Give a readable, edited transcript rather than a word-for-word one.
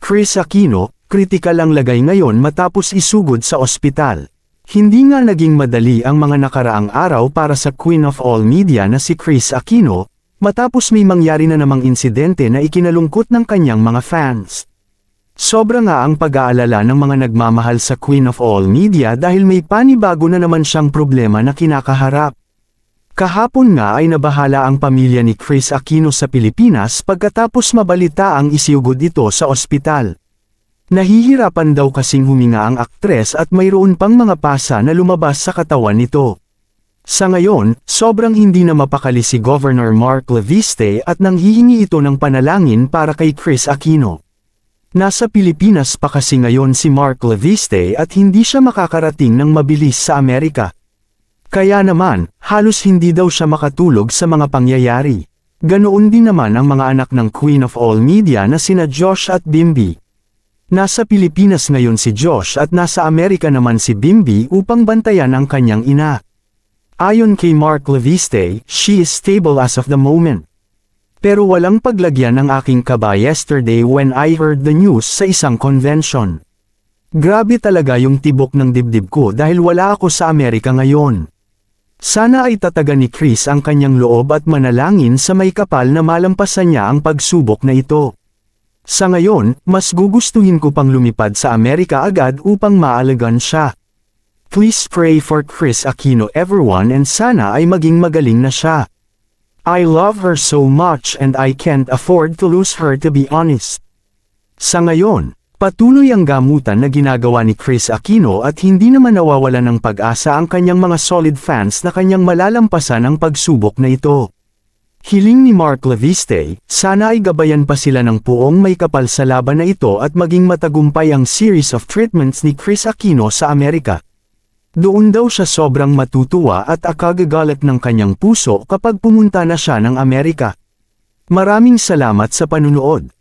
Kris Aquino, kritikal ang lagay ngayon matapos isugod sa ospital. Hindi nga naging madali ang mga nakaraang araw para sa Queen of All Media na si Kris Aquino, matapos may mangyari na namang insidente na ikinalungkot ng kanyang mga fans. Sobra nga ang pag-aalala ng mga nagmamahal sa Queen of All Media dahil may panibago na naman siyang problema na kinakaharap. Kahapon nga ay nabahala ang pamilya ni Kris Aquino sa Pilipinas pagkatapos mabalita ang isiyugod ito sa ospital. Nahihirapan daw kasing huminga ang aktres at mayroon pang mga pasa na lumabas sa katawan nito. Sa ngayon, sobrang hindi na mapakali si Governor Mark Leviste at nanghihingi ito ng panalangin para kay Kris Aquino. Nasa Pilipinas pa kasi ngayon si Mark Leviste at hindi siya makakarating ng mabilis sa Amerika. Kaya naman, halos hindi daw siya makatulog sa mga pangyayari. Ganoon din naman ang mga anak ng Queen of All Media na sina Josh at Bimby. Nasa Pilipinas ngayon si Josh at nasa Amerika naman si Bimby upang bantayan ang kanyang ina. Ayon kay Mark Leviste, she is stable as of the moment. Pero walang paglagyan ng aking kaba yesterday when I heard the news sa isang convention. Grabe talaga yung tibok ng dibdib ko dahil wala ako sa Amerika ngayon. Sana ay tatagan ni Kris ang kanyang loob at manalangin sa may kapal na malampasan niya ang pagsubok na ito. Sa ngayon, mas gugustuhin ko pang lumipad sa Amerika agad upang maalagaan siya. Please pray for Kris Aquino everyone and sana ay maging magaling na siya. I love her so much and I can't afford to lose her to be honest. Sa ngayon, patuloy ang gamutan na ginagawa ni Kris Aquino at hindi naman nawawala ng pag-asa ang kanyang mga solid fans na kanyang malalampasan ang pagsubok na ito. Hiling ni Mark Leviste, sana ay gabayan pa sila ng puong may kapal sa laban na ito at maging matagumpay ang series of treatments ni Kris Aquino sa Amerika. Doon daw siya sobrang matutuwa at akagagalit ng kanyang puso kapag pumunta na siya ng Amerika. Maraming salamat sa panunood.